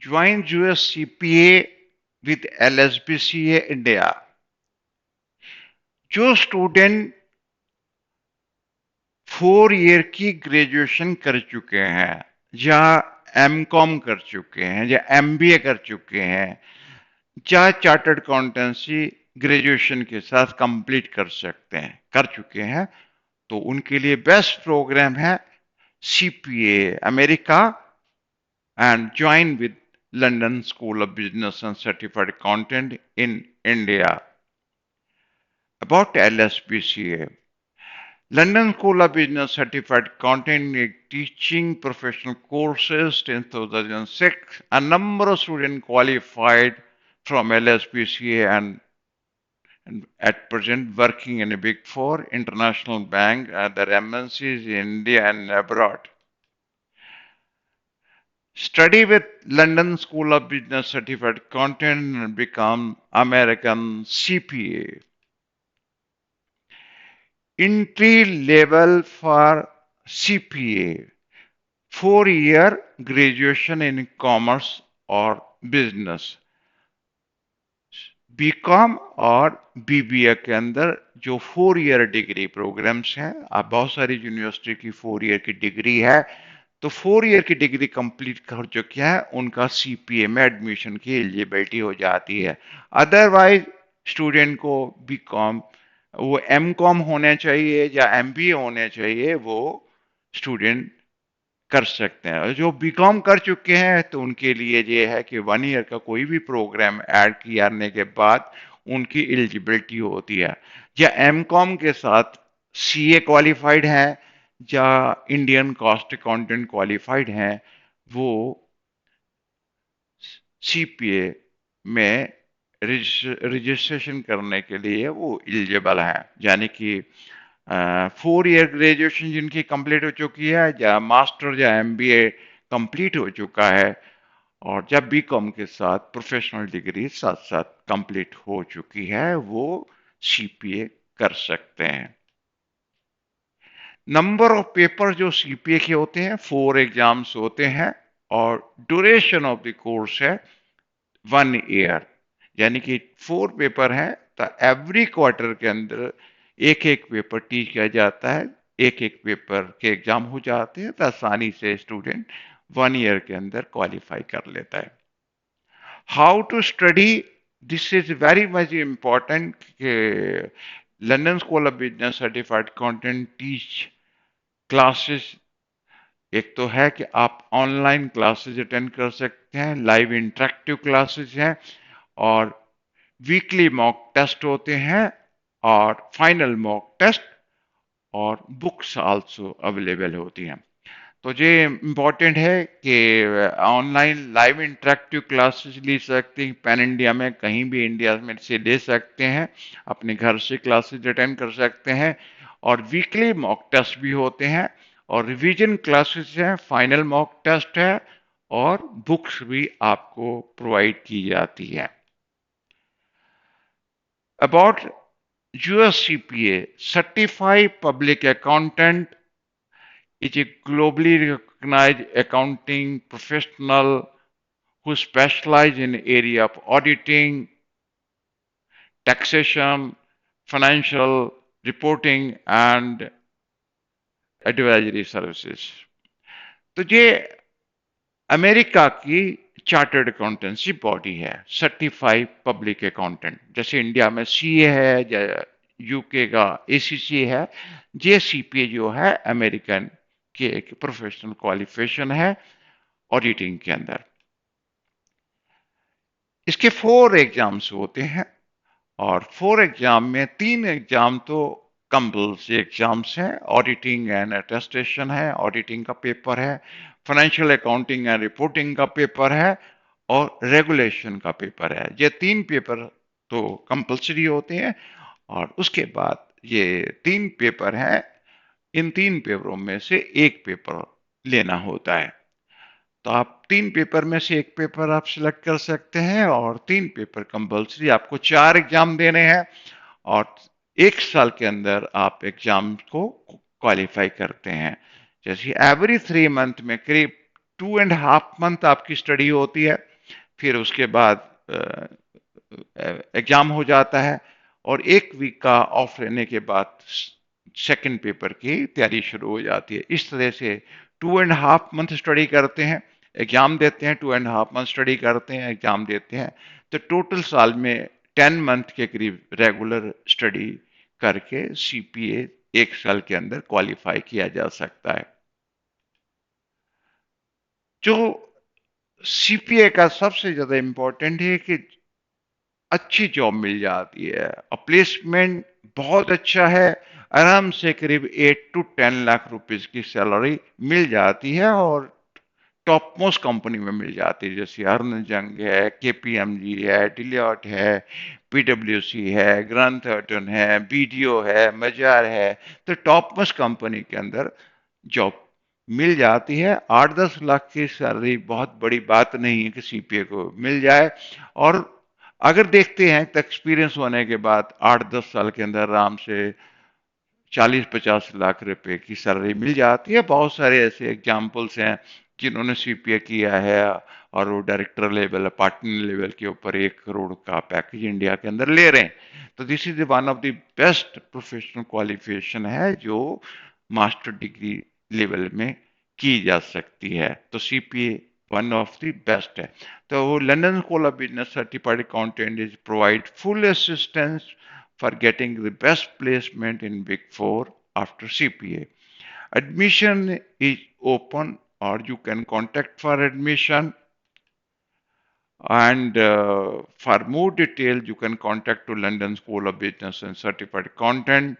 join US CPA with LSBCA India। जो student 4 year की graduation कर चुके हैं या एमकॉम कर चुके हैं या एमबीए कर चुके हैं या चार्टर्ड अकाउंटेंसी ग्रेजुएशन के साथ कंप्लीट कर चुके हैं, तो उनके लिए बेस्ट प्रोग्राम है CPA America and join with London School of Business and Certified Accountant in India। About LSBCA, London School of Business Certified Accountant is teaching professional courses since 2006. A number of students qualified from LSBCA and at present working in a Big Four international bank, other MNCs in India and abroad. Study with London School of Business Certified Accountant and become American CPA। Entry level for CPA, 4 year graduation in commerce or business। BCom और BBA के अंदर जो 4 year degree programs हैं, अब बहुत सारी university की 4 year की डिग्री है, तो 4 ईयर की डिग्री कंप्लीट कर चुके हैं उनका सीपीए में एडमिशन की एलिजिबिलिटी हो जाती है। अदरवाइज स्टूडेंट को बीकॉम वो एमकॉम होने चाहिए या एमबीए होने चाहिए, वो स्टूडेंट कर सकते हैं। जो बीकॉम कर चुके हैं तो उनके लिए ये है कि 1 ईयर का कोई भी प्रोग्राम ऐड करने के बाद उनकी एलिजिबिलिटी होती है। या एमकॉम के साथ सीए क्वालिफाइड है या इंडियन कॉस्ट अकाउंटेंट क्वालिफाइड हैं, वो सीपीए में रजिस्ट्रेशन करने के लिए वो एलिजिबल है। यानी कि 4 ईयर ग्रेजुएशन जिनकी कंप्लीट हो चुकी है या मास्टर या एमबीए कंप्लीट हो चुका है और जब बीकॉम के साथ प्रोफेशनल डिग्री साथ साथ कंप्लीट हो चुकी है, वो सीपीए कर सकते हैं। नंबर ऑफ पेपर जो सीपीए के होते हैं 4 एग्जाम्स होते हैं और ड्यूरेशन ऑफ द कोर्स है 1 ईयर। यानी कि 4 पेपर है तो एवरी क्वार्टर के अंदर एक एक पेपर टीच किया जाता है, एक एक पेपर के एग्जाम हो जाते हैं, तो आसानी से स्टूडेंट 1 ईयर के अंदर क्वालिफाई कर लेता है। How to study, this is very much important. London School of Business certified accountant teach classes. एक तो है कि आप ऑनलाइन क्लासेस अटेंड कर सकते हैं, लाइव इंटरेक्टिव क्लासेस हैं और वीकली मॉक टेस्ट होते हैं और फाइनल मॉक टेस्ट और बुक्स आल्सो अवेलेबल होती हैं। तो ये इम्पॉर्टेंट है कि ऑनलाइन लाइव इंटरेक्टिव क्लासेस ले सकते हैं, पैन इंडिया में कहीं भी इंडिया में से ले सकते हैं, अपने घर से क्लासेस अटेंड कर सकते हैं और वीकली मॉक टेस्ट भी होते हैं और रिवीजन क्लासेस हैं, फाइनल मॉक टेस्ट है और बुक्स भी आपको प्रोवाइड की जाती है। About USCPA, Certified Public Accountant is a globally recognized accounting professional who specializes in area of auditing, taxation, financial reporting and advisory services। तो ये अमेरिका की चार्टर्ड अकाउंटेंसी बॉडी है, सर्टिफाइड पब्लिक अकाउंटेंट। जैसे India में CA है या UK का ACC है, ये सीपीए जो है अमेरिकन की एक प्रोफेशनल क्वालिफिकेशन है ऑडिटिंग के अंदर। इसके 4 एग्जाम्स होते हैं और 4 एग्जाम में 3 एग्जाम तो कंपल्सरी एग्जाम्स हैं। ऑडिटिंग एंड अटेस्टेशन है, ऑडिटिंग का पेपर है, फाइनेंशियल अकाउंटिंग एंड रिपोर्टिंग का पेपर है और रेगुलेशन का पेपर है। ये 3 पेपर तो कंपल्सरी होते हैं और उसके बाद ये 3 पेपर हैं। इन 3 पेपरों में से एक पेपर लेना होता है। तो आप 3 पेपर में से एक पेपर आप सिलेक्ट कर सकते हैं और 3 पेपर कंपल्सरी, आपको 4 एग्जाम देने हैं और 1 साल के अंदर आप एग्जाम को क्वालिफाई करते हैं। जैसे एवरी 3 मंथ में करीब 2.5 मंथ आपकी स्टडी होती है फिर उसके बाद एग्जाम हो जाता है और एक वीक का ऑफ रहने के बाद सेकंड पेपर की तैयारी शुरू हो जाती है। इस तरह से 2.5 मंथ स्टडी करते हैं, एग्जाम देते हैं, 2.5 मंथ स्टडी करते हैं, एग्जाम देते हैं। तो टोटल साल में 10 मंथ के करीब रेगुलर स्टडी करके सीपीए 1 साल के अंदर क्वालिफाई किया जा सकता है। जो सीपीए का सबसे ज्यादा इंपॉर्टेंट है कि अच्छी जॉब मिल जाती है और प्लेसमेंट बहुत अच्छा है। आराम से करीब 8 to 10 लाख रुपीस की सैलरी मिल जाती है और टॉप मोस्ट कंपनी में मिल जाती है, जैसे अर्न जंग है, केपीएमजी है, डिलॉट है, पीडब्ल्यूसी है, ग्रांट थर्टन है, बीडीओ है, मजार है। तो टॉप मोस्ट कंपनी के अंदर जॉब मिल जाती है। 8-10 लाख की सैलरी बहुत बड़ी बात नहीं है कि सीपीए को मिल जाए। और अगर देखते हैं तो एक्सपीरियंस होने के बाद 8-10 साल के अंदर आराम से 40-50 लाख रुपए की सैलरी मिल जाती है। बहुत सारे ऐसे एग्जाम्पल्स हैं जिन्होंने सीपीए किया है और वो डायरेक्टर लेवल, पार्टनर लेवल के ऊपर 1 करोड़ का पैकेज इंडिया के अंदर ले रहे हैं। तो this is one of the best professional qualification है जो मास्टर डिग्री लेवल में की जा सकती है। तो CPA one of the best है। तो London School of Business certified accountant is provide full assistance for getting the best placement in Big Four after CPA. Admission is open or you can contact for admission, and for more details you can contact to London School of Business and Certified Accountant,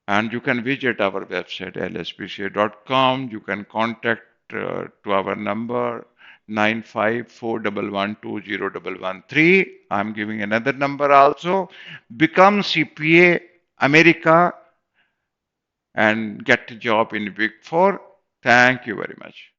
and you can visit our website lspca.com. You can contact to our number 9541120113. I'm giving another number also. Become CPA America and get a job in Big Four. Thank you very much.